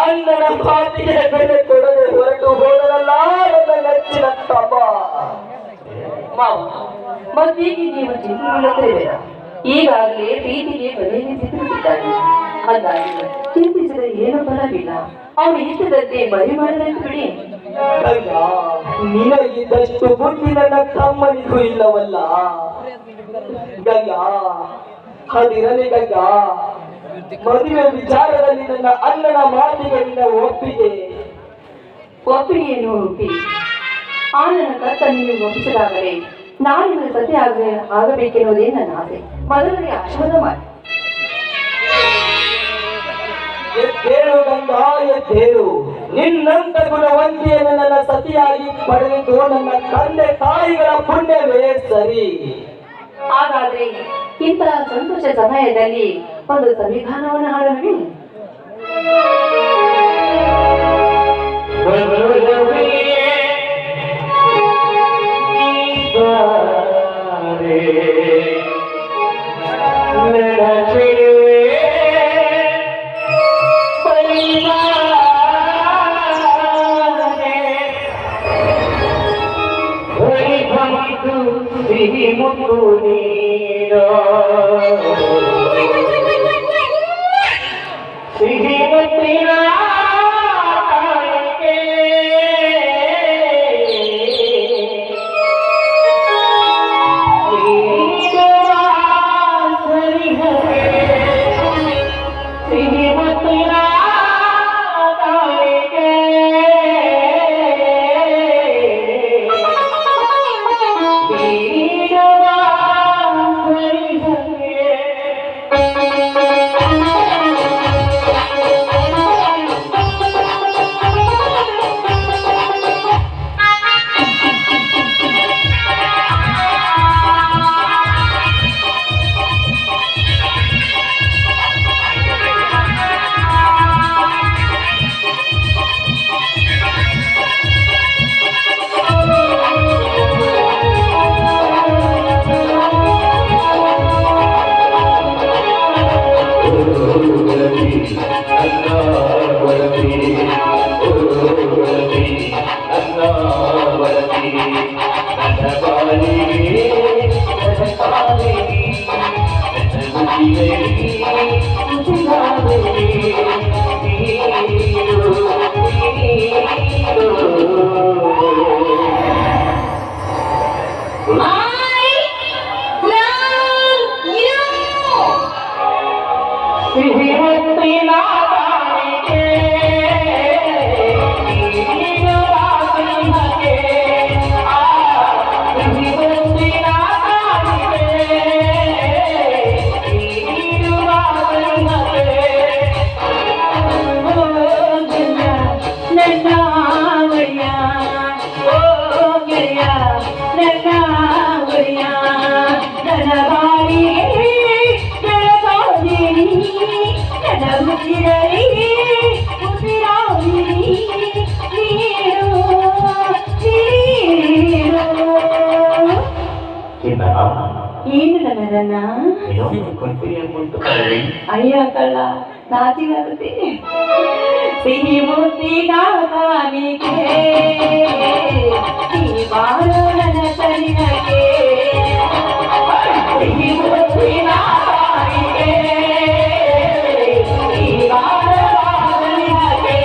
ಅಣ್ಣನ ಮಾತಿಗೆ ಬೆಲೆ ಕೊಡದೆ ಹೊರಟು ಹೋದರಲ್ಲ ನನ್ನ ನೆಚ್ಚಿನ ತಮ್ಮ. ಮಾವ, ಮತ್ತೀಗ ನೀವು ಚಿಂತಿಸುತ್ತಿದ್ದೀರ. ಈಗಾಗಲೇ ಪ್ರೀತಿಗೆ ಬೆಲೆಯನ್ನು ಚಿಂತಿಸಿದ್ದಾನೆ. ಹಾಗಾಗಿ ಚಿಂತಿಸಿದರೆ ಏನು ಫಲವಿಲ್ಲ. ಅವನು ಇಷ್ಟದಂತೆ ಮರಿ ಮಾಡದಂತೆ ಬಿಡಿ. ನಿನಗಿದ್ದಷ್ಟು ಬುದ್ಧಿ ನನ್ನ ತಮ್ಮನಿಗೂ ಇಲ್ಲವಲ್ಲ ಗಂಗ. ಅದಿರಲಿ ಗಂಗ, ಮದುವೆ ವಿಚಾರದಲ್ಲಿ ನನ್ನ ಅಣ್ಣನ ಮಾತಿಗೆ ನಿನ್ನ ಒಪ್ಪಿಗೆಯನ್ನು ಒಪ್ಪಿ ಆ ನನ್ನ ಕತ್ತ ನೀವು ಒಪ್ಪಿಸಿದಾಗಲೇ ನಾನು ಸತ್ಯ ಆಗಬೇಕೆನ್ನುವುದೇ ನನ್ನ ಆಸೆ. ಮೊದಲನೇ ಆಶೀರ್ವಾದ ಮಾಡಿ. ಎದ್ದೇಳು ಗಂಗ, ಎದ್ದೇಳು. ನಿನ್ನಂತ ಗುಣವಂತಿಯನ್ನು ನನ್ನ ಸತಿಯಾಗಿ ಪಡೆದು ನನ್ನ ತಂದೆ ತಾಯಿಗಳ ಪುಣ್ಯವೇ ಸರಿ. ಹಾಗಾದ್ರೆ ಇಂತಹ ಸಂತೋಷ ಸಮಯದಲ್ಲಿ ಒಂದು ಸಂವಿಧಾನವನ್ನು ಹಾಡೋಣ. ಮುತ್ತು ನೀರ ಸಿಹಿ ಮುತ್ತಿನ ಏನು ನನ್ನದನ್ನ ಅಯ್ಯ ಕಳ್ಳ ನಾಚಿಗಾಗುತ್ತೆ. ಸಿಹಿ ಮುತ್ತಿನ ಕಾಣಿಕೆ ಈ ಬಾರೋ ನನ್ನ ಕರಿನಗೆ. ಸಿಹಿ ಮುತ್ತಿನ ಕಾಣಿಕೆ ಈ ಬಾರೋ ಕರಿನಗೆ.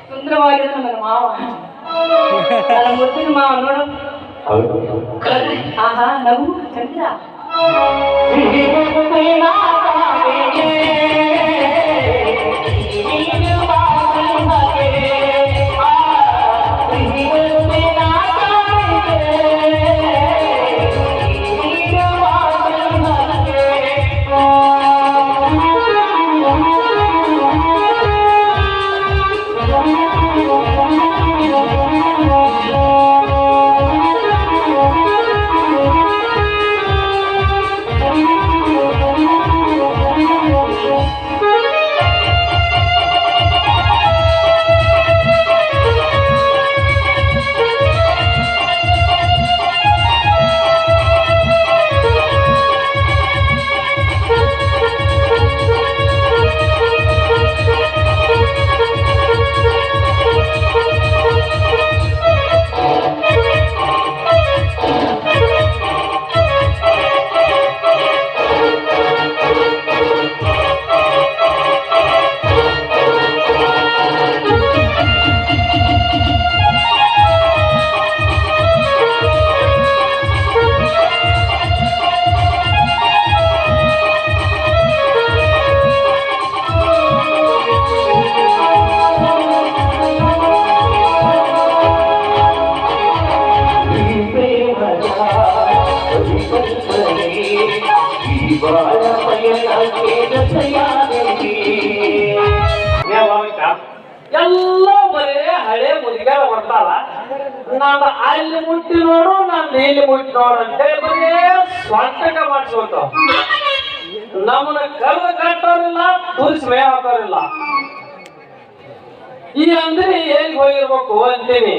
ಸುಂದರವಾಗಿರೋ ನನ್ನ ಮಾವ, ನನ್ನ ಮುದ್ದಿನ ಮಾವ ನೋಡು. ಆಹಾ ನಗು ಚಂದ್ರ. ಎಲ್ಲ ಬರೇ ಹಳೆ ಮುದುಗಾರ ಬರ್ತಾರ. ನಾನು ಅಲ್ಲಿ ಮುಟ್ಟಿ ನೋಡು, ನಾನು ಇಲ್ಲಿ ಮುಟ್ಟಿ ನೋಡು ಅಂತೇಳಿ ಬರೇ ಸ್ವಂತಕ ಮಾಡಿಸ್ಕೊತ. ನಮ್ಮನ್ನ ಕರ್ದು ಕಟ್ಟೋರಿಲ್ಲ, ತುರಿಸಿ ಮೇ ಹಾಕೋರಿಲ್ಲ. ಈ ಅಂದ್ರೆ ಎಲ್ಲಿ ಹೋಗಿರ್ಬೇಕು ಅಂತೀನಿ.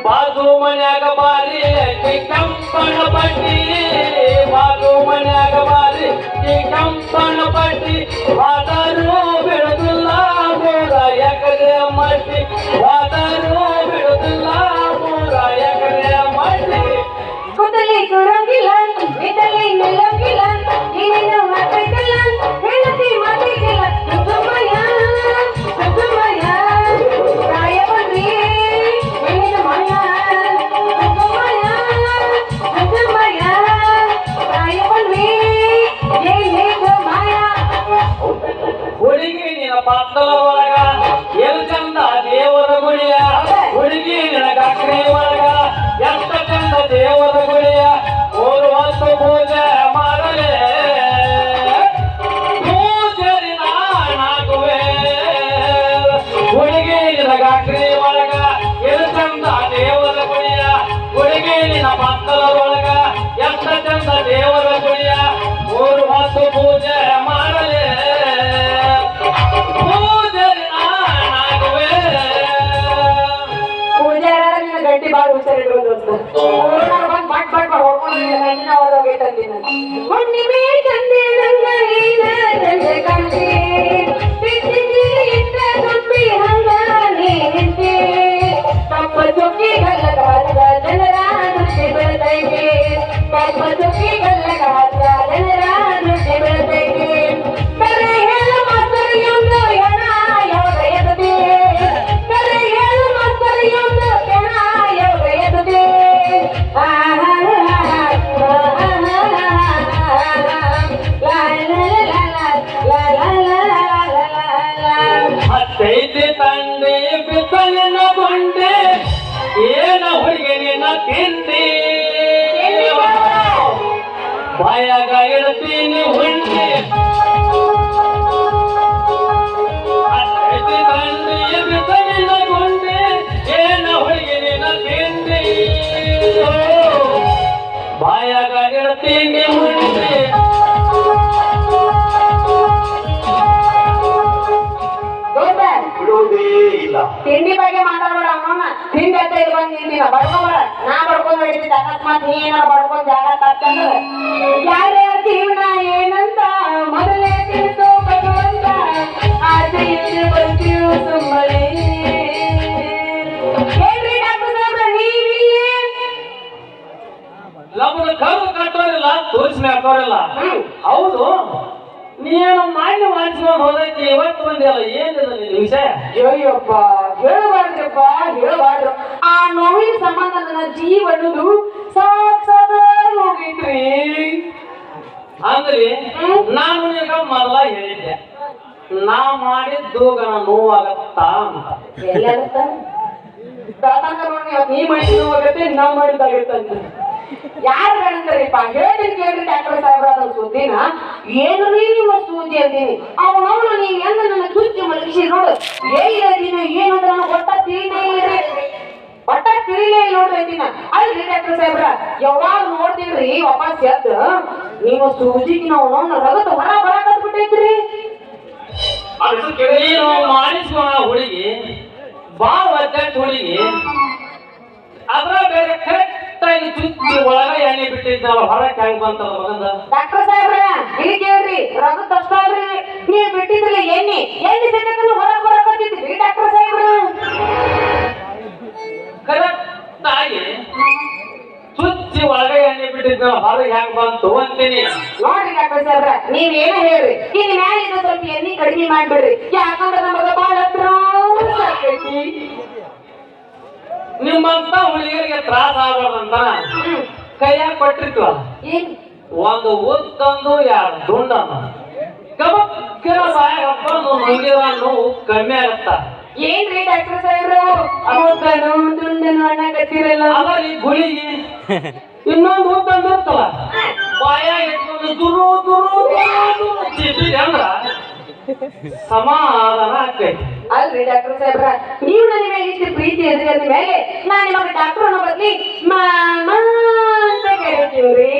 ಬಾಜು ಮನ್ಯಾಗ ಬಾರಿ ಕಂಪಣ ಪಟ್ಟಿ, ಬಾಜು ಮನ್ಯಾಗ ಬಾರಿ ಕಂಪಣ ಪಟ್ಟಿ, ವಾದರು ಬಿಡುದಿಲ್ಲ ಮೂರ ಎಕರೆ ಮಟ್ಟಿ, ವಾದರು ಬಿಡುದಿಲ್ಲ ಮೂರ ಎಕರೆ ಮಟ್ಟಿ. ಕೂದಲಿ ಕುರಂಗಿಲ್ಲ, ಬಿಡಲಿ ನಿಲ್ಲಂಗಿಲ್ಲ, ನೀನು ಮಾತೈತಲ್ಲ, ಹೇಳತಿ ಮಾತಿಗಿಲ್ಲ. ಸುಮ್ಮಯ್ಯ ಸುಮ್ಮಯ್ಯ ಪ್ರಾಯ ಬಂದ್ರಿ ಏನಿದು ಮಾಯ. ಸುಮ್ಮಯ್ಯ ಸುಮ್ಮಯ್ಯ ಪ್ರಾಯ ಬಂದ್ರಿ ಏನಿದು ಮಾಯ. ಹುಡುಗಿ ನಿನ್ನ ಪಾತ್ರದ ಒಳಗ ಎಲ್ ಚಂದ ದೇವರ ಗುಡಿಯ, ಹುಡುಗಿ ನಿನಗ ಅಕ್ರಿ ಒಳಗ ಎಷ್ಟ ಚಂದ ದೇವರ ಗುಡಿಯ. 3 ಹೊತ್ತು ಪೂಜೆ ಮಾಡಲೇ ಪೂಜರಿ ನಾನಾಗುವೆ. ಹುಡುಗಿ ನಿನಗ ಅಕ್ರಿ ಒಳಗ ಎಲ್ ಚಂದ ದೇವರ ಗುಡಿಯ, ಹುಡುಗಿ ನಿನ್ನ ಪಾತ್ರದ ಒಳಗ ಎಷ್ಟ ಚಂದ ದೇವರ ಗುಡಿಯ. 3 ಹೊತ್ತು ಪೂಜೆ ಮಾಡಲೇ ಗಂಟಿ ಬಾಳ ಹುಷಾರಿಡ್ಬೋದು ಬಂದ್ ಬಟ್ ಬಟ್ ಹೊಡ್ಕೊಂಡು ಹೊರಗೋಗೈತಂದಿ ಹುಣ್ಣಿಮೆ ಚಂದೆ ನಂಗ ಈಗ ಚಂದೆ ಕಾಣ್ತಿ, ಇಟ್ಟ ಗುಬ್ಬಿ ಹಂಗ ನೀ ನಿಂತಿ, ಕಪ್ಪ ಚುಕ್ಕಿ ಗಲ್ಲಗ ಹತ್ತ ಜನರ ದೃಷ್ಟಿ ಬೆಳೆದೈತಿ, ಕಪ್ಪ ಚುಕ್ಕಿ ಗಲ್ಲಗ ಹತ್ತ ಜನರ ದೃಷ್ಟಿ ಬೆಳೆದೈತಿ. ಕರೆ ಹೇಳ ಮಾಸ್ತರಿಯೊಂದು ಹೆಣ ಯಾವಾಗ ಎದದಿ, ಕರೆ ಹೇಳ ಮಾಸ್ತರಿಯೊಂದು ಹೆಣ ಯಾವಾಗ ಎದದಿ. ಹತ್ತೈತಿ ತಂದೆ ಬಿತ್ತಲಿನ ಗೊಂಡೆ, ಏನ ಹುಡುಗಿ ನಿನ್ನ ತಿಂಡಿ, ಬಾಯಾಗ ಇಡ್ತೀನಿ ಹುಂಡಿ. ಹತ್ತೈತಿ ತಂದೆ ಬಿತ್ತಲಿನ ಗೊಂಡೆ, ಏನ ಹುಡುಗಿ ನಿನ್ನ ತಿಂಡಿ, ಬಾಯಾಗ ಇಡ್ತೀನಿ ಹುಂಡಿ. ಬಿಡುವುದೇ ಇಲ್ಲ. ತಿಂಡಿ ಬಗ್ಗೆ ಮಾತಾಡ್ಬೇಡ, ಅವನವನ್ನ ತಿಂಡಿ ಅಂತ ಇದು ಬಂದ್ ನಿಂತಿನ ಬಡ್ಕೊಂಬೇಡ. ನಾ ಬಡ್ಕೊಂಡ್ ಹಿಡಿದಿದ್ದ ಅಕಸ್ಮಾತ್ ನೀ ಏನಾರು ಬಡ್ಕೊಂಡ್ ಜಾಗ ತಕ್ಕಂದ್ರೆ ಯಾರ್ಯಾರ ಜೀವನ ಏನಂತ ಮೊದಲೇ ತಿಳಿಸೋ ಭಗವಂತ. ಆಸೆ ಇದ್ರೆ ಬರ್ತೀವಿ ಸುಮ್ಮನೆ. ಹೇಳ್ರಿ ಡಾಕ್ಟರ್ ಸಾಹೇಬ್ರ, ನೀವಿಲ್ಲಿ ನಮ್ಮನ್ನ ಕರು ಕಟ್ಟೋರಿಲ್ಲ, ತೋರಿಸಿ ಹಾಕೋರಿಲ್ಲ. ಹೌದು, ನೀನು ಮಾನ್ಯ ಮಾಡಿಸ್ಕೊಂಡು ಹೋದಕ್ಕೆ ಇವತ್ತು ಬಂದಿಲ್ಲ ಏನಿಲ್ಲ ನಿನ್ನ ವಿಷಯ? ಅಯ್ಯಪ್ಪ ಹೇಳಬಾರ್ದ್ರಪ್ಪ ಹೇಳಬಾರ್ದು. ಆ ನೋವಿನ ಸಂಬಂಧ ನನ್ನ ಜೀವ ಅನ್ನೋದು ಸಾಕ್ಷಾತ್ ಹೋಗೈತ್ರಿ. ಅಂದ್ರೆ ನಾನು ಈಗ ಮೊದಲ ಹೇಳಿದ್ದೆ ನಾ ಮಾಡಿದ್ದು ಗಣ ನೋವಾಗತ್ತಾ ಅಂತ. ಎಲ್ಲಾಗತ್ತ ನೀ ಮಾಡಿದ ನೋವಾಗತ್ತೆ, ನಾ ಮಾಡಿದಾಗತ್ತಂತ. ಯಾರು ಬೇಡಂತಾರಿಪ್ಪ ಹೇಳ್ತೀನಿ ಕೇಳ್ರಿ ಡಾಕ್ಟರ್ ಸಾಹೇಬ್ರ ಅದನ್ನ ಸುದ್ದಿನ. ಏನು ನಿಮ್ಮ ಸೂಜಿ ಅಂತೀನಿ ಅವನವನು ನೀವು ಎಲ್ಲ ನನ್ನ ಚುಚ್ಚಿ ಮಲಗಿಸಿ ನೋಡು ಏನಿಲ್ಲ ಏನಂದ್ರೆ ನನಗೆ ಒಟ್ಟ ತಿಳಿಲೇ ಇಲ್ರಿ, ಒಟ್ಟ ತಿಳಿಲೇ ಇಲ್ಲ ನೋಡ್ರಿ ಅಂತೀನ. ಅಲ್ರಿ ಡಾಕ್ಟರ್ ಸಾಹೇಬ್ರ ಯಾವಾಗ ನೋಡ್ತೀವ್ರಿ ವಾಪಸ್ ಎದ್ದು ನಿಮ್ಮ ಸೂಜಿಗೆ ನಾವು ರಗತ ಹೊರ ಬರಾಕತ್ಬಿಟ್ಟೈತ್ರಿ. ನೀನು ಮಾಡಿಸುವ ಹುಡುಗಿ ಬಾ ಒದ್ದಾಟ ಹುಡುಗಿ ಅದ್ರ ಬೇರೆ ಕರೆಕ್ಟ್ ಆಗಿ ಚುಚ್ಚಿ ಒಳಗ ಎಣ್ಣೆ ಬಿಟ್ಟಿದ್ನಲ್ಲ ಹೊರಕ್ಕೆ ಹೆಂಗ್ ಬಂತದ ಮಗಂದ? ಡಾಕ್ಟರ್ ಸಾಹೇಬ್ರ ಇಲ್ಲಿ ಕೇಳ್ರಿ ರಗತ್ ಅಷ್ಟ ಅಲ್ರಿ ನೀವು ಬಿಟ್ಟಿದ್ರಿ ಎಣ್ಣೆ ಸೆಕೆಂಡ್ ಹೊರಗೆ ಬರಾಕತ್ತಿದ್ರಿ ಡಾಕ್ಟರ್ ಸಾಹೇಬ್ರ. ಕರೆಕ್ಟ್ ಆಗಿ ಚುಚ್ಚಿ ಒಳಗ ಎಣ್ಣೆ ಬಿಟ್ಟಿದ್ನಲ್ಲ ಹೊರಗೆ ಹೆಂಗ್ ಬಂತು ಅಂತೀನಿ. ನೋಡ್ರಿ ಡಾಕ್ಟರ್ ಸಾಹೇಬ್ರ ನೀವೇನ ಹೇಳ್ರಿ ಇನ್ ಮ್ಯಾಲ ಇದು ಸ್ವಲ್ಪ ಎಣ್ಣೆ ಕಡಿಮೆ ಮಾಡ್ಬಿಡ್ರಿ, ಯಾಕಂದ್ರೆ ನಮಗ ಬಾಳ ತ್ರಾಸ ಆಕೈತಿ. ನಿಮ್ಮಂತ ಹುಡುಗಿಯರಿಗೆ ತ್ರಾಸ ಆಗ್ಬಾರ್ದಂತ ಕೈಯಾಗ ಕೊಟ್ಟಿರ್ತೀವಲ್ಲ ಏನ್ ಒಂದು ಉತ್ತಂದು ಎರಡು ದುಂಡನ್ನು ಕಬಕ್ಕಿರ ಬಾಯಾಗ ನುಂಗಿದ ನೋವು ಕಮ್ಮಿ ಆಗತ್ತ. ಏನ್ರಿ ಡಾಕ್ಟರ್ ಸಾಹೇಬ್ರು ಅವನು ದುಂಡನು ಅನ್ನಕತ್ತಿರಲ್ಲ ಅವರಿ ಗುಳಿಗೆ ಇನ್ನೊಂದು ಉತ್ತಂದು ಇರ್ತಲ್ಲ ಬಾಯಾಗ ಇಟ್ಕೊಂಡು ದುರು ದುರು ಚಿಟ್ಟಿದೆ ಅಂದ್ರ ಸಮಾಧಾನ ಆಕೈತಿ. ಅಲ್ರಿ ಡಾಕ್ಟರ್ ಸಾಹೇಬ್ರ ನೀವು ನನ್ನ ಮೇಲೆ ಇಷ್ಟು ಪ್ರೀತಿ ಇದ್ರಿ ಅಂದ ಮೇಲೆ ನಾನು ನಿಮಗೆ ಡಾಕ್ಟರ್ ಅನ್ನೋ ಬದ್ಲಿ ಮಾಮ ಅಂತ ಕರಿತೀವ್ರಿ.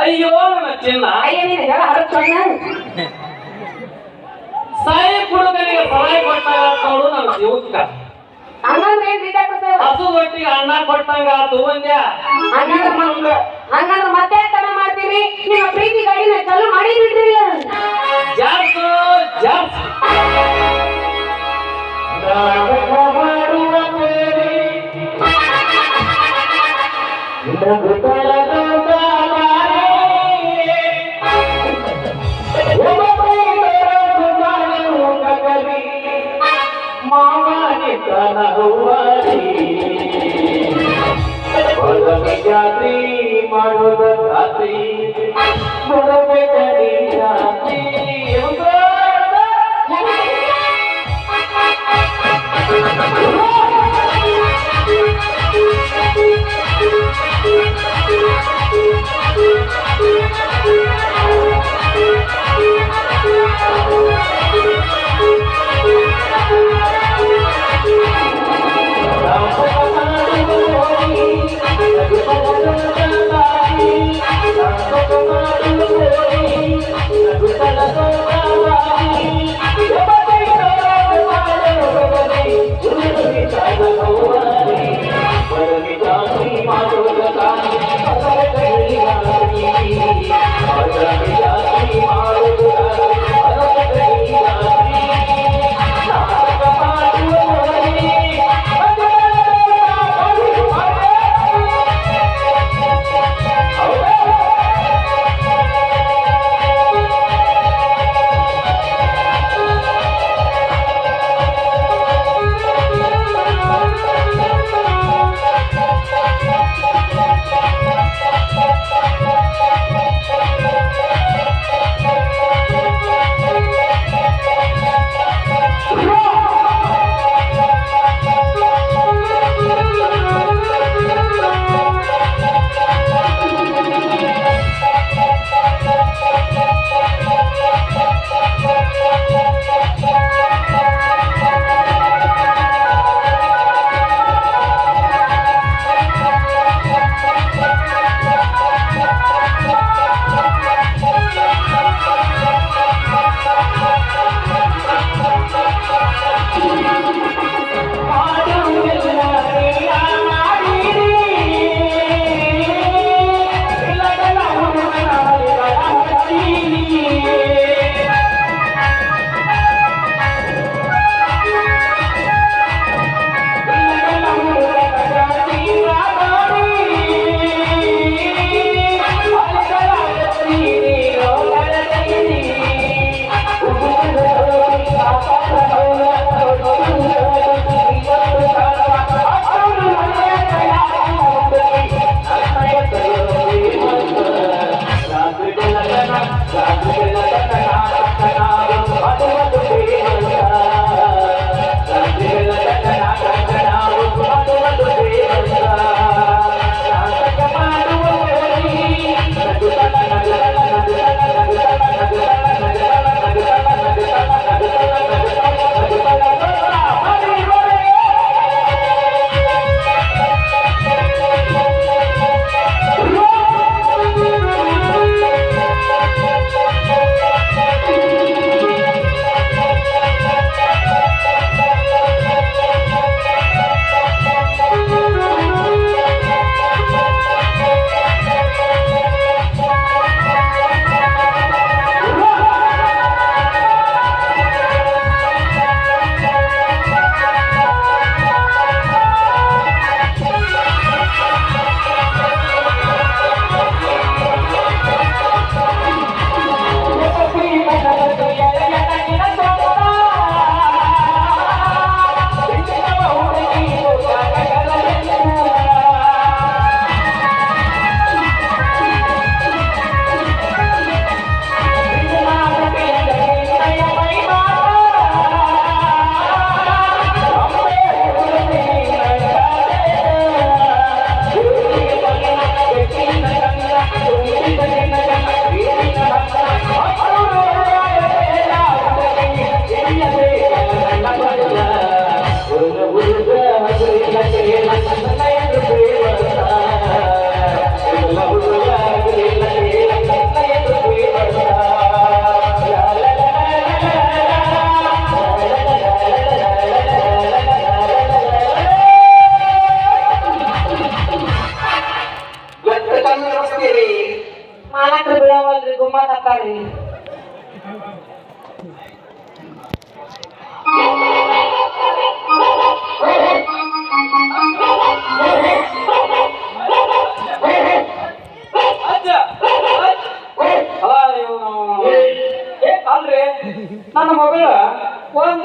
ಅಯ್ಯೋ ನನ್ನ ಚಿನ್ನ ಅಯ್ಯ ನೀನು ಹೇಳ ಹರಚಣ್ಣ ಸಾಯಿ ಕುಡುಗನಿಗೆ ಸಹಾಯ ಕೊಟ್ಟಾಗ ನೋಡು ನನ್ನ ಜೀವಕ್ಕ ಹಂಗಂದ್ರೆ ಏನ್ರಿ ಡಾಕ್ಟರ್ ಸಾಹೇಬ್ರ ಹಸು ಒಟ್ಟಿಗೆ ಅನ್ನ ಕೊಟ್ಟಂಗ ಆತು ಒಂದ್ಯಾ. ಹಂಗಂದ್ರೆ ಮತ್ತೆ ತಡ ಮಾಡ್ತೀವಿ ನಿಮ್ಮ ಪ್ರೀತಿ ಗಾಡಿನ ಚಾಲು ಮಾಡಿ ಬಿಡ್ರಿ. ಜಾರ್ಸು ಜಾರ್ಸು ಜಾತ್ರಿ ಮಾಡೋದ ರಾತ್ರಿ ಜಾತ್ರಿ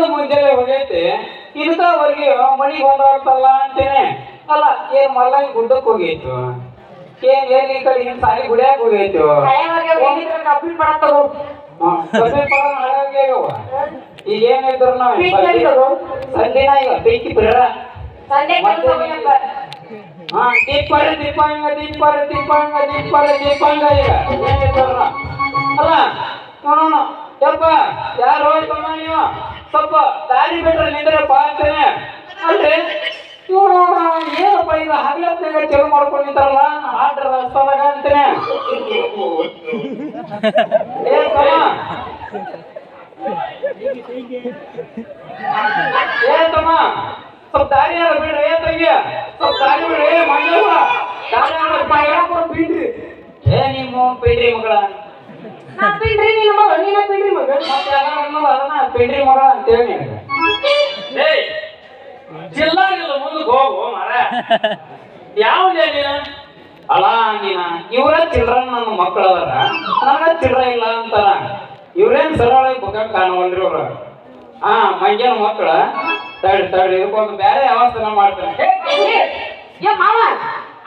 ಮುಂದೆ ಮುಂಜಾನೆ ಹೋಗೈತಿ ಇದಕ್ಕವರೆಗೆ ಮನಿಗೆ ಬಂದವರ್ತಲ್ಲ ಅಂತೇನೆ ಅಲ್ಲ ಏನ್ ಮಲ್ಲಂಗಿ ಗುಡ್ಡಕ್ಕೆ ಹೋಗೈತು ಏನ್ ಈ ಕಡೆ ಹಿಂಗ್ ಸಾಲಿ ಗುಡಿಯಾಗ ಹೋಗೈತು ಕಂಪ್ಲೀಟ್ ಮಾಡತ್ತವು ಈಗ ಏನಿದ್ರು ಸಂದಿನ ಈಗ ಬೇಕಿ ಬಿಡ್ರ ಸಂಡೆ ಹಾ ದೀಪಾಂಗ ಈಗ ಏನಿದ್ರು ಅಲ್ಲ ನೋಡೋಣ ಯಪ್ಪ ಯಾರು ಹೋಯ್ತಮ್ಮ ನೀವು ಸ್ವಲ್ಪ ದಾರಿ ಬಿಟ್ರೆ ನಿಂದ್ರಪ್ಪ ಅಂತೇನೆ ಅಲ್ರಿ ಇವ್ರು ಏನಪ್ಪ ಈಗ ಹಗಲತ್ನಾಗ ಚೆಲು ಮಾಡ್ಕೊಂಡು ನಿಂತಾರಲ್ಲ ಆರ್ಡರ್ ರಸ್ತಾದಾಗ ಅಂತೇನೆ ತಮ್ಮ ಸ್ವಲ್ಪ ದಾರಿ ಯಾರು ಬಿಡ್ರಿ ತಂಗಿ ಸ್ವಲ್ಪ ದಾರಿ ಬಿಡ್ರಿ ಮಂಗವ್ವ ದಾರಿ ಬಿಡ್ರಿ ನಿಮ್ಮ ಬಿಡ್ರಿ ಮಗಳ ನಾ ಪಿಂಡ್ರಿ ನಿನ್ನ ಮಗಳು ನೀನ ಪಿಂಡ್ರಿ ಮಗಳು ಅದನ್ನ ಪಿಂಡ್ರಿ ಮಗಳ ಅಂತೇಳಿ ಜಿಲ್ಲಾಗಿಲ್ಲ ಮುಂದಕ್ಕೆ ಹೋಗು ಮರ ಯಾವ ನೀನ ಅಲ್ಲ ನೀನ ಇವ್ರ ಚಿಲ್ಡ್ರನ್ ನನ್ನ ಮಕ್ಕಳು ಅದಾರ ನನಗ ಚಿಲ್ಡ್ರ ಇಲ್ಲ ಅಂತಾರ ಇವ್ರೇನ್ ಸರಳ ಬುಕ್ಕ ಕಾಣವಲ್ರಿ ಅವ್ರ ಹಾ ಮಂಗ್ಯನ ಮಕ್ಕಳ ತಡಿ ಇದಕ್ಕೊಂದು ಬೇರೆ ಅವಸ್ಥೆ ಮಾಡ್ತಾರೆ ಏ ಮಾವ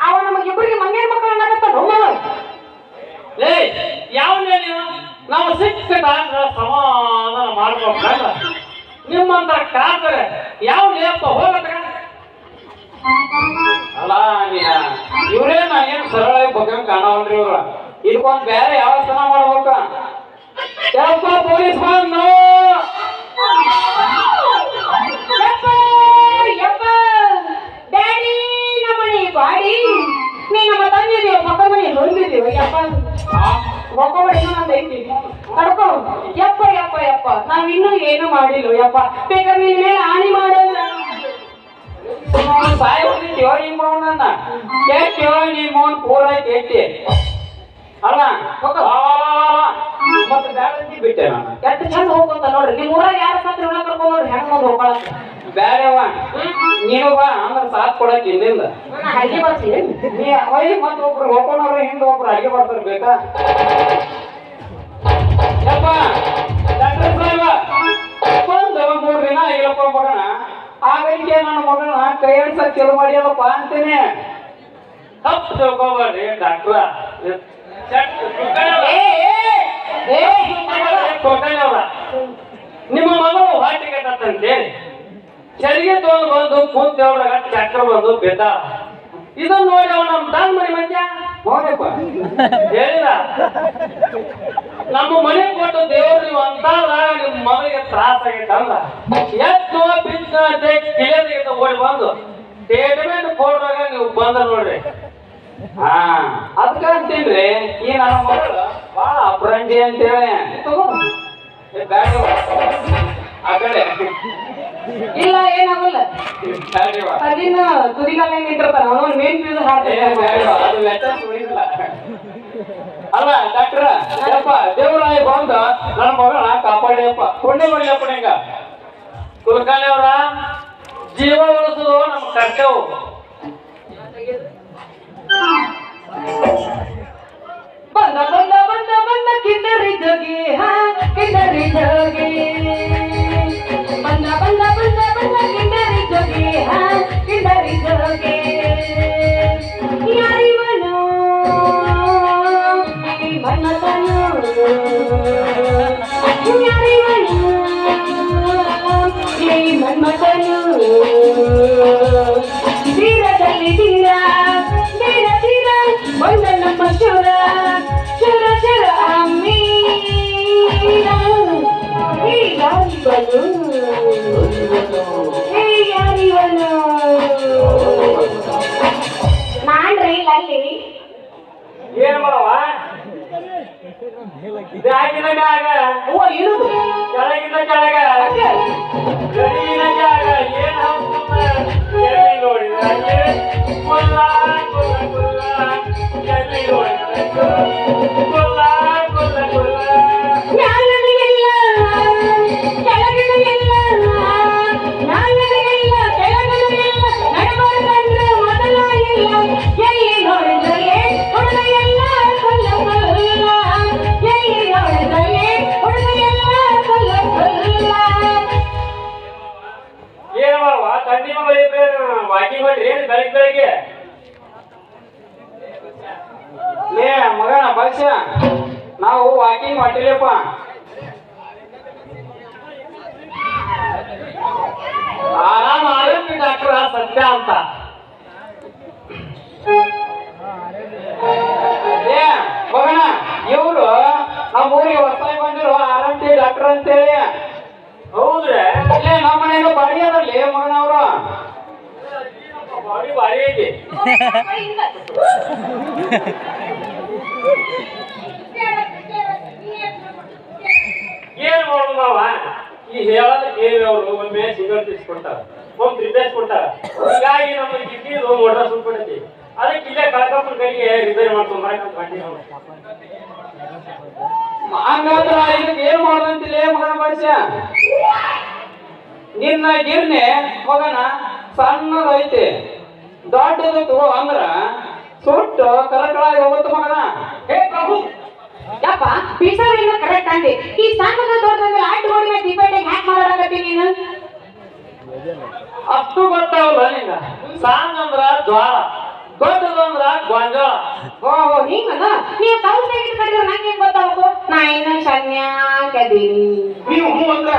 ಅವ ನಮಗೆ ಇಬ್ಬರಿಗೆ ಮಂಗೇನ ಮಕ್ಕಳು ಅನ್ನಕತ್ತಾನ ಮಾವ ಏ ಯಾವ ನೀವು ನಾವು ಸಿಕ್ಕ ಸಮಾಧಾನ ಮಾಡ್ಬೇಕಂದ್ರ ನಿಮ್ಮಂತ ಕಾದ್ರೆ ಯಾವ ಲೇಪ ಹೋಗತ್ತ ಅಲ್ಲ ನೀನ ಇವ್ರೇ ನಾನೇನು ಸರಳ ಬಗ್ಗೆ ಕಾಣವಲ್ರಿ ಇವ್ರ ಇದಕ್ಕೊಂದು ಬೇರೆ ಯಾವ ಸನ ಮಾಡ್ಬೇಕ ಯಪ್ಪ ಪೊಲೀಸ್ ಬಂದು ಡ್ಯಾಡಿ ನಮ್ಮನೆ ಬಾಡಿ ನೀ ನಮ್ಮ ತಂದಿದೀವ ಪಕ್ಕ ಮನೆ ಹೊಂದಿದೀವ ಯಪ್ಪ ಒಬ್ಬೊಬ್ಬರು ಇನ್ನೂ ನಂದು ಐತಿ ಕಡ್ಕೊ ಯಪ್ಪ ಯಪ್ಪ ಯಪ್ಪ ನಾವಿನ್ನೂ ಏನು ಮಾಡಿಲ್ಲ ಯಪ್ಪ ಬೇಕಾದ್ರೆ ನಿನ್ನ ಮೇಲೆ ಹಾನಿ ಮಾಡೋದು ಸಾಯ ಹೋಗಿದ್ಯೋ ನಿಮ್ಮ ಅವನನ್ನ ಕೆಟ್ಟೋ ನಿಮ್ಮ ಅವನ್ ಪೂರ ಕೆಟ್ಟಿ ಅಲ್ಲ ಮತ್ತೆ ಬ್ಯಾಡಂತಿ ಬಿಟ್ಟೆ ನಾನು ಕೆಟ್ಟ ಚಂದ ಹೋಗ್ಕೊಂತ ನೋಡ್ರಿ ನಿಮ್ಮ ಊರಾಗ ಯಾರ ಸತ್ರ ಒಳಗೆ ಕರ್ಕೊಂಡು ನೋಡ್ರಿ ಹೆಂಗ್ ಬಂದು ಹೋಗ್ಕೊಳತ್ತ ಬ್ಯಾಡವ ನೀನು ಬಾ ಅಂದ್ರೆ ಸಾಥ್ ಕೊಡಕ್ಕೆ ಇಲ್ಲಿಂದ ಅಡಿಗೆ ಬರ್ತೀನಿ ನೀ ಒಯ್ದು ಮತ್ತೆ ಒಬ್ರು ಹೋಗೋಣವ್ರು ಹಿಂದೆ ಒಬ್ರು ಅಡಿಗೆ ಬರ್ತಾರೆ ಬೇಕಾ ಯಪ್ಪ ಡಾಕ್ಟರ್ ಸಾಹೇಬ ಬಂದು 3 ದಿನ ಆಗಿಲ್ಲಪ್ಪ ಮಗನ ಆಗಲಿಕ್ಕೆ ನನ್ನ ಮಗನ ಕೈ ಆಡ್ಸಕ್ ಚಲೋ ಮಾಡಿಯಲ್ಲಪ್ಪ ಅಂತೇನೆ ತಪ್ಪು ತಿಳ್ಕೊಬೇಡ್ರಿ ಡಾಕ್ಟ್ರ ನಿಮ್ಮ ಮಗಳು ಹಾರ್ಟ್ ಅಟ್ಯಾಕ್ ಅಂತೇಳಿ ಚರಿಗೆ ತಗೊಂಡು ಬಂದು ಕೂತ್ ಒಳಗ ಚಕ್ರ ಬಂದು ಬಿದ್ದ ಇದನ್ನ ನೋಡಿ ಅವ ನಮ್ ತಾನ್ ಮನೆ ಮಂಜ ಹೋಗಪ್ಪ ಹೇಳಿದ ನಮ್ಮ ಮನೆ ಕೊಟ್ಟು ದೇವ್ರು ನೀವು ಅಂತಾಗ ನಿಮ್ಮ ಮಗಳಿಗೆ ತ್ರಾಸ ಆಗೈತಲ್ಲ ಎತ್ತು ಬಿದ್ದ ಕಿಳಿಯದ ಓಡಿ ಬಂದು ಸ್ಟೇಟ್ಮೆಂಟ್ ಕೊಡುವಾಗ ನೀವು ಬಂದ ನೋಡ್ರಿ ಹಾ ಅದಕ್ಕ ಅಂತೀನ್ರಿ ಈ ನನ್ನ ಮಗಳು ಬಹಳ ಅಪರಂಜಿ ಅಂತೇಳಿ ಬ್ಯಾಡ ಆ ಕಡೆ ಇಲ್ಲ ಏನಾಗಲ್ಲ ಅದಿನ ತುದಿಗಾಲ ನಿಂತಿರ್ತಾರ ಅವನು ಮೇನ್ ಫೀಸ್ ಅದು ಲೆಟರ್ ಉಳಿದಿಲ್ಲ ಅಲ್ಲ ಡಾಕ್ಟ್ರ ಯಪ್ಪ ದೇವರಾಯ ಬಂದ ನನ್ನ ಮಗಳನ್ನ ಕಾಪಾಡಿಯಪ್ಪ ಪುಣ್ಯ ಮಾಡಿಯಪ್ಪ ನಿಂಗ ಕುಲಕಾಲಿ ಅವರ ಜೀವ ಉಳಿಸೋದು ನಮ್ಮ ಕರ್ತವ್ಯ ಬಂದ ಬಂದ ಬಂದ ಬಂದ ಕಿಂದರಿ ಜೋಗಿ ಹಾ ಕಿಂದರಿ ಜೋಗಿ ಬಂದ ಬಂದ ಬಂದ ಬಂದ ಕಿಂದರಿ ಜೋಗಿ ಹಾ ಕಿಂದರಿ ಜೋಗಿ ಯಾರಿವನು ಈ ಮನ್ನತನು ಯಾರಿವನು ಈ ಮನ್ಮಥನು ತೀರದಲ್ಲಿ ತೀರ ತೀರ ತೀರ ಬಂದ ನಮ್ಮ ಶೂರ ಶೂರ ಶೂರ ಯಾರಿವನು ನಾನ್ರಿ ಲಲ್ಲಿ ಏನ್ ಮಾಡವ ಬ್ಯಾಗಿನ ಮ್ಯಾಗ ಓ ಇರುದು ಕೆಳಗಿನ ಕೆಳಗ ಗಡಿಗಿನ ಜಾಗ ಏನ್ ಎಲ್ಲಿ ನೋಡಿದ್ರೆ ಕುಲ್ಲ ಕುಲ್ಲ ಕುಲ್ಲ ಎಲ್ಲಿ ನೋಡಿದ್ರೆ ಕುಲ್ಲ ಕುಲ್ಲ ಕುಲ್ಲ ಮ್ಯಾಲನು ಎಲ್ಲ ಕೆಳಗನು ಎಲ್ಲ ಮ್ಯಾಲನು ಎಲ್ಲ ಕೆಳಗನು ಎಲ್ಲ ನಡಬಾರ್ದಂದ್ರೆ ಮೊದಲ ಇಲ್ಲ ಎಲ್ಲಿ ನೋಡಿದ್ರೆ ಹುಡುಗ ಎಲ್ಲ ಕೊಲ್ಲ ಕೊಲ್ಲ ಎಲ್ಲಿ ನೋಡಿದ್ರೆ ಹುಡುಗ ಎಲ್ಲ ಕೊಲ್ಲ ಕೊಲ್ಲ ಭಾಷ ನಾವು ವಾಕಿಂಗ್ ಮಾಡಿಲ್ಲಪ್ಪ. ಆರಾಮ ಆರೋಗ್ಯ ಡಾಕ್ಟರ್ ಸತ್ಯ ಅಂತ. ಏ ಮಗನ, ಇವ್ರು ನಮ್ಮ ಊರಿಗೆ ಹೊಸದಾಗಿ ಬಂದಿರೋ RMT ಡಾಕ್ಟರ್ ಅಂತೇಳಿ. ಹೌದ್ರಿ? ಇಲ್ಲೇ ನಮ್ಮ ಮನೆಯಲ್ಲೂ ಬಾಡಿ ಅದರಲ್ಲಿ ಮಗನವರು. ಬಾಡಿ ಭಾರಿ ಐತಿ. ಏನ್ ಮಾಡೋದು ನಾವ? ಈ ಹೇಳೋದ ಕೇಳಿ ಅವರು ಒಮ್ಮೆ ಸಿಗರೇಟ್ ತಿಸ್ಕೊಡ್ತಾರ, ಒಮ್ಮೆ ರಿಪೇರ್ಸ್ ಕೊಡ್ತಾರ. ಹೀಗಾಗಿ ನಮ್ಮ ಕಿಡ್ನಿದು ಮೋಟರ್ ಸುಟ್ಬಿಡೈತಿ. ಅದಕ್ಕೆ ಇಲ್ಲೇ ಕಳಕಪ್ಪನ ಕೈಗೆ ರಿಪೇರ್ ಮಾಡ್ಕೊಂಡ್ ಹಂಗಾದ್ರ ಇದಕ್ಕೆ ಏನ್ ಮಾಡೋದಂತಿಲ್ಲ ಮಗನ ಭಾಷೆ. ನಿನ್ನ ಗಿರ್ನಿ ಮಗನ ಸಣ್ಣದೈತಿ, ದೊಡ್ಡದು ತಗೋ ಅಂದ್ರ ಸುಟ್ಟು ಕರಕಳಾಗಿ ಹೋಗುತ್ತೆ ಮಗನ. ಹೇ ಪ್ರಭು, ಯಪ್ಪ ಪಿಸರ್ ಕರೆಕ್ಟ್ ಅಂದಿ. ಈ ಸಣ್ಣದ ದೊಡ್ಡದ ಆಟ ಗೋಡಿ ಡಿಪೆಂಡ್ ಹ್ಯಾಕ್ ಮಾಡಾಕತ್ತಿ ನೀನು. ಅಷ್ಟು ಗೊತ್ತಾವಲ್ಲ ನಿಂಗ. ಸಾಂಗ್ ಅಂದ್ರ ಜ್ವಾಳ, ದೊಡ್ಡದಂದ್ರ ಗೊಂಜಾಳ. ಓಹೋ ಹಿಂಗನ? ನೀವು ಕೌಸ್ ತೆಗೆದು ಕಡಿದ್ರೆ ನಂಗೆ ಹೆಂಗ್ ಗೊತ್ತಾಗಬೇಕು? ನಾ ಇನ್ನು ಸನ್ಯಾಕದೀನಿ. ನೀವು ಹೂ ಅಂದ್ರ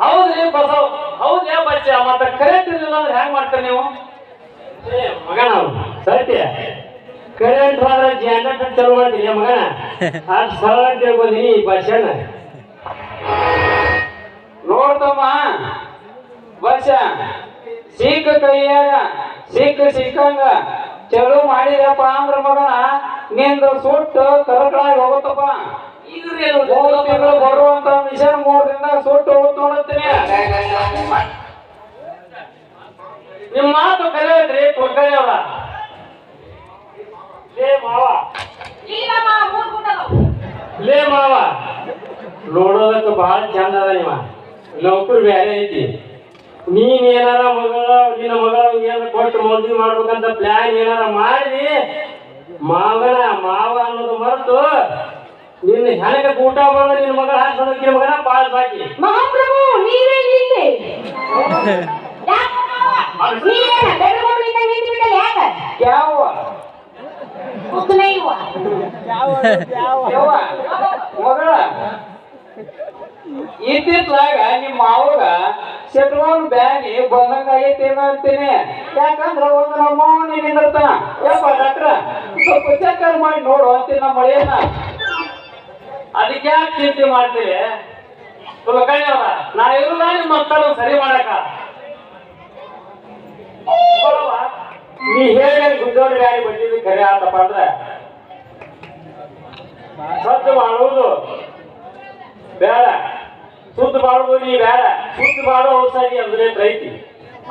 ಹೌದ್ರಿ ಬಸವ್, ಹೌದ್ಯಾ ಬಚ್ಚ. ಮತ್ತೆ ಕರೆಂಟ್ ಇರಲಿಲ್ಲ ಅಂದ್ರೆ ಹೆಂಗ್ ಮಾಡ್ತಾರೆ ನೀವು? ಮಗನ ಸತ್ಯ ಕರೆಂಟ್ ಹೋದ್ರೆ ಜನರೇಟರ್ ಚಾಲು ಮಾಡ್ತೀನಿ ಮಗನ. ಅಷ್ಟು ಸರಳ ಅಂತ ಹೇಳ್ಬೋದಿನಿ ಈ ಭಾಷೆನ. ನೋಡ್ತಮ್ಮ ವರ್ಷ ಸಿಕ್ಕ ಕೈಯಾಗ ಸಿಕ್ಕಂಗ ಚಲೋ ಮಾಡಿದಪ್ಪ ಅಂದ್ರ ಮಗನ ನಿಂದು ಸುಟ್ಟು ಕರಕಳಾಗಿ ಹೋಗುತ್ತಪ್ಪ. 3 ತಿಂಗಳು ಬರುವಂತ ಮಿಷನ್ 3 ದಿನದಾಗ ಸುಟ್ಟು ಹೋಗುತ್ತೆ ನೋಡತ್ತೀನಿ. ನಿಮ್ಮ ಮಾತು ಕರೆಯದ್ರಿ ಕೊಡ್ಕಳೆಯವ್ರ. ಲೇ ಮಾವ, ನೋಡೋದಕ್ಕೆ ಬಹಳ ಚಂದ ಅದ. ನೀವ ನೌಕರಿ ಬೇರೆ ಐತಿ. ನೀನ್ ಏನಾರ ನಿನ್ನ ಮಗಳ ಏನಾರ ಕೊಟ್ಟು ಮದುವೆ ಮಾಡ್ಬೇಕಂತ ಪ್ಲಾನ್ ಏನಾರ ಮಾಡಿ ಮಾವನ ಮಾವ ಅನ್ನೋದು ಮರೆತು ನಿನ್ನ ಹೆಣಕ ಊಟ ಬಂದ ನಿನ್ನ ಮಗಳ ಹಾಕೋದಕ್ಕೆ ಮಗನ ಬಾಳ್ ಬಾಕಿ. ಮಹಾಪ್ರಭು ನೀವೇ ಇಲ್ಲಿ ಯಾವ ಮಗಳ ಇತ್ತಿತ್ಲಾಗ ನಿಮ್ಮ ಮಾವಗ ಶೆಟ್ರೋನ್ ಬ್ಯಾನಿ ಬಂದಂಗ ಆಗೈತೇನೋ ಅಂತೀನಿ. ಯಾಕಂದ್ರ ಒಂದು ನಮ್ಮ ನಿಂದಿರ್ತಾನ. ಯಪ್ಪ ಡಾಕ್ಟ್ರ ಸ್ವಲ್ಪ ಚೆಕ್ ಮಾಡಿ ನೋಡು ಅಂತೀನಿ ನಮ್ಮ ಮಳೆಯನ್ನ. ಅದಕ್ಕೆ ಯಾಕೆ ಚಿಂತೆ ಮಾಡ್ತೀವಿ? ತುಲಕಣ್ಣವ್ರ ನಾ ಇರುದ ನಿಮ್ಮ ಮಕ್ಕಳು ಸರಿ ಮಾಡಕ. ನೀ ಹೇಳಿ ಗುದ್ದೋಡಿ ಬ್ಯಾನಿ ಬಂದಿದ್ದು ಖರೆ ಆತಪ್ಪ ಅಂದ್ರೆ ಸದ್ದು ಮಾಡುವುದು ಬೇಡ, ಸುದ್ದ ಮಾಡುದು ನೀ ಬೇಡ. ಸುದ್ದ ಮಾಡೋ ಔಷಧಿ ಅಂದ್ರೆ ಐತಿ,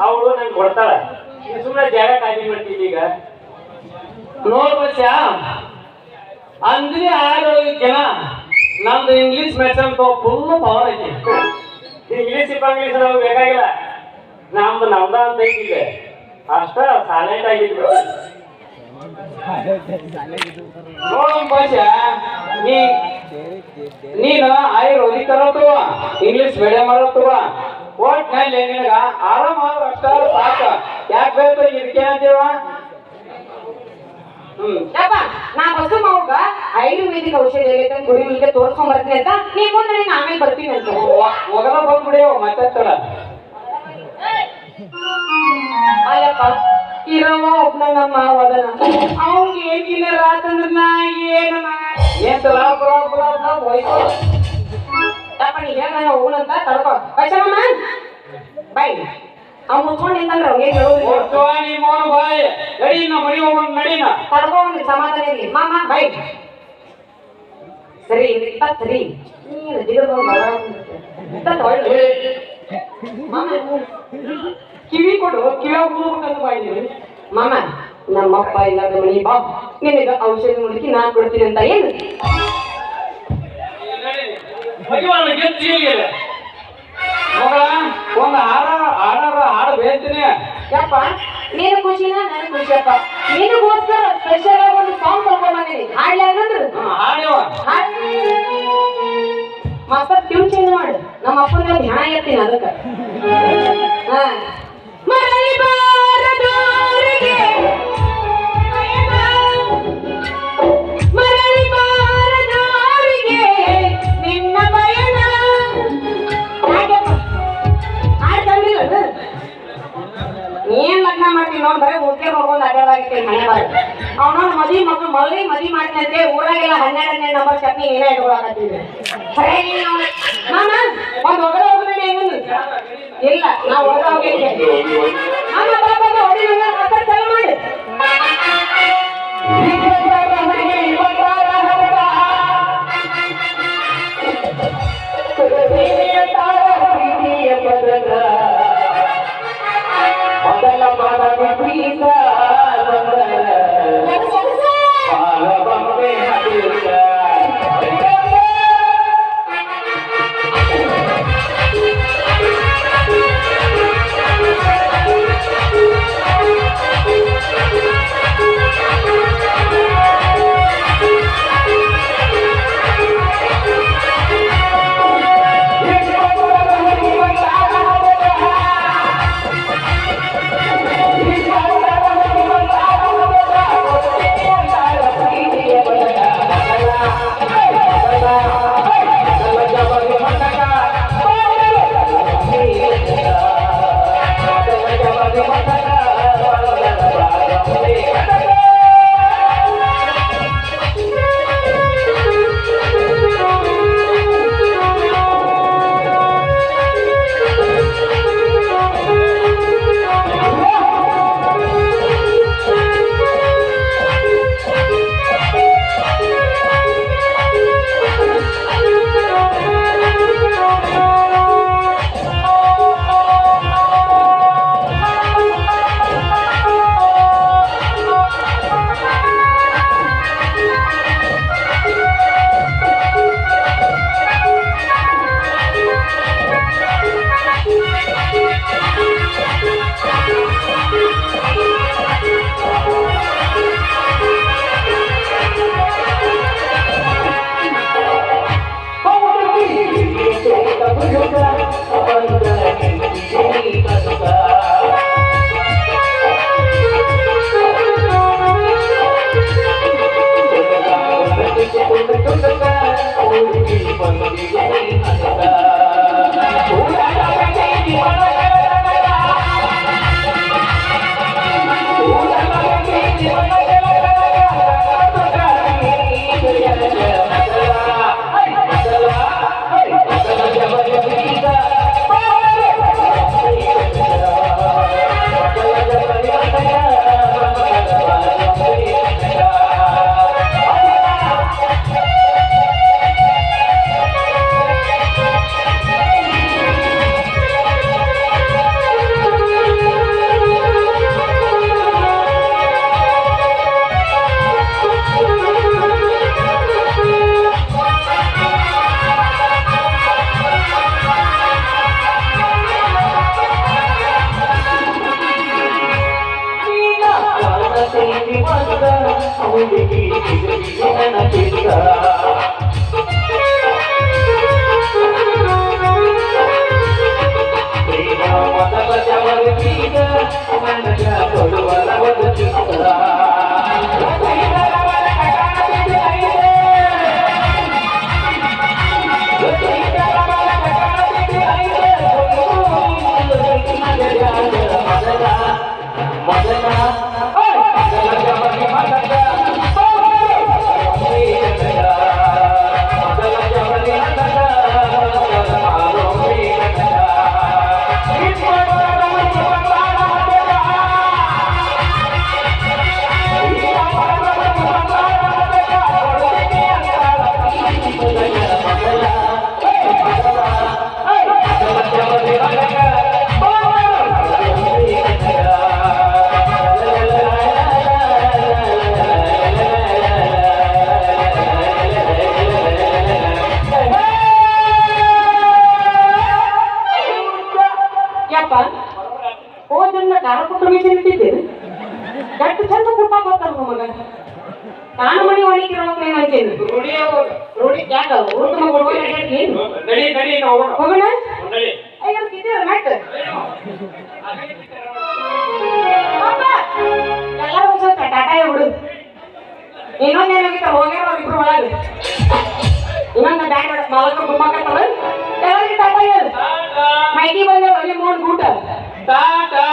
ಅವಳು ನಂಗೆ ಕೊಡ್ತಾಳ. ನೀ ಸುಮ್ಮನೆ ಜಾಗ ಕಾಯ್ದೆ ಮಾಡ್ತೀನಿ. ಈಗ ನೋಡ್ಬಚ್ಚ ಅಂದ್ರೆ 6 ಜನ ನಮ್ದು ಇಂಗ್ಲೀಷ್ ಮೆಡಿಸನ್ ಫುಲ್ ಪವರ್ ಐತಿ. ಇಂಗ್ಲೀಷ್ ನಮ್ಗೆ ಬೇಕಾಗಿಲ್ಲ, ನಮ್ದ ಅಂತ ಐತಿಲ್ಲ. ಅಷ್ಟ ಸೈಲೆಂಟ್ ಆಗಿದ್ರು. ನೋಡಮ್ ಭಾಷೆ, ನೀನು ಆಯುರ್ವೇದಿಕ್ ತಗೋತವ, ಇಂಗ್ಲೀಷ್ ಮೀಡಿಯಂ ಮಾಡತ್ತವ. ಒಟ್ನಲ್ಲಿ ನಿನಗ ಆರಾಮ ಅಷ್ಟ ಸಾಕ. ಯಾಕೆ ಬೇಕು ಇದಕ್ಕೆ ಅಂತೀವ? ಯಪ್ಪ ನಾ ಬಸ್ಸು ಮಾವುಗ ಆಯುರ್ವೇದಿಕ್ ಔಷಧಿ ಎಲ್ಲೈತೆ ಗುರುವಿಗೆ ತೋರ್ಸ್ಕೊಂಡ್ ಬರ್ತೀನಿ ಅಂತ. ನೀವು ಮುಂದೆ ನೀನು ಆಮೇಲೆ ಬರ್ತೀನಿ ಅಂತ ಮೊಗಲ ಬಂದ್ಬಿಡಿಯವ ಮತ್ತೆ. ಅಯ್ಯಪ್ಪ ಇರವ ಒಬ್ನ ನಮ್ಮ ಮಾವದನ, ಅವ್ನಿಗೆ ಏನಿಲ್ಲ ರಾತಂದ್ರ ನಾ ಏನು ಯಪ್ಪ ನೀ ಹೇಳ ಹೋಗಂತ ತಡ್ಕೊ. ಕೈಸಮ್ಮ ಬಾಯ್ ಅವ್ ಮುಚ್ಕೊಂಡು ನಿಂತಂದ್ರ ಏನ್ ಹೇಳೋದು? ತಡ್ಕೊ ಸಮಾಧಾನ ಇರ್ಲಿ ಮಾಮ ಬಾಯ್. ಸರಿ ಸರಿ ನೀನು ಜಿಗದ ಮಾಮ ಕಿವಿ ಕೊಡು, ಕಿವಿಯಾಗ ಹೋಗ್ಬೇಕಂತ ಮಾಡಿದೀವಿ. ಮಾಮ ನಮ್ಮಪ್ಪ ಇಲ್ಲದ ಮನಿ ಬಾ, ನಿನಗ ಔಷಧಿ ಮುದುಕಿ ನಾನ್ ಕೊಡ್ತೀನಿ ಅಂತ ಏನು? ಮಗಳ ಒಂದು ಹಾಡು ಬೇಳ್ತೀನಿ. ಯಪ್ಪ ನೀನು ಖುಷಿನ ನನ್ ಖುಷಿಯಪ್ಪ. ನಿನಗೋಸ್ಕರ ಸ್ಪೆಷಲ್ ಆಗಿ ಒಂದು ಸಾಂಗ್ ಕರ್ಕೊಂಡ್ ಬಂದಿನಿ. ಹಾಡ್ಲಾಗಂದ್ರು ಹಾಡ್ಯವ ಮಾಸ್ತರ್ ಟ್ಯೂನ್ ಚೇಂಜ್ ಮಾಡು. ನಮ್ಮ ಅಪ್ಪನ ಧ್ಯಾನ ಇರ್ತೀನಿ ಅದಕ್ಕೆ. ಮರಳಿ ಬಾರದೋರಿಗೆ ಇನ್ನೊಂದು ಬರೀ ಮುಖ್ಯ ಹೋಗೋದು ಅಡ್ಡಾಡಾಗಿತ್ತು ಮನೆ ಬಾರಿ ಅವನವ್ನ ಮದ್ವಿ ಮಕ್ಳು ಮದ್ವಿ ಮಾಡ್ತಂತೆ ಊರಾಗೆಲ್ಲ 12ನೇ ನಂಬರ್ ಚಟ್ನಿ ನೀವೇ ಇಟ್ಕೊಳಕತ್ತಿದ್ರಿ ಮಾಮ ಒಂದು ಒಗಡೆ ಹೋಗ್ರಿ ಏನು ಇಲ್ಲ ನಾವು ಒಗಡೆ ಹೋಗಿದ್ದೆ ಮಾಮ ಬಾಬಾ ಹೊಡಿ ಚಾಲು ಮಾಡಿ ಮೊದಲ ಮನವಿ ಪ್ರೀತ ಬಾಲಬಂಬೆ ಹರಿಯುತ್ತ ನಾನು ಮನೆ ಒಣಗಿರೋಕೆ ಏನಂತೀನಿ ರೂಢಿ ಯಾಕ ಊಟ ಹೋಗೋಣ ಹೋಗೋಣ ಅಯ್ಯೋ ಕಿತ್ತಿರ ಮ್ಯಾಟ್ ಎಲ್ಲರೂ ಸ್ವಲ್ಪ ಟಾಟಾ ಬಿಡು ಇನ್ನೊಂದೇನಾಗಿತ್ತ ಹೋಗ್ಯಾರ ಅವ್ರಿಬ್ರು ಒಳಗೆ ಇನ್ನೊಂದು ಬ್ಯಾಗ್ ಮಾಲಕ ಗುಮ್ಮಕತ್ತವ ಎಲ್ಲರಿಗೆ ಟಾಟಾ ಹೇಳು ಮೈಕಿ ಬಂದ ಅಲ್ಲಿ ಮೂರು ಗೂಟ ಟಾಟಾ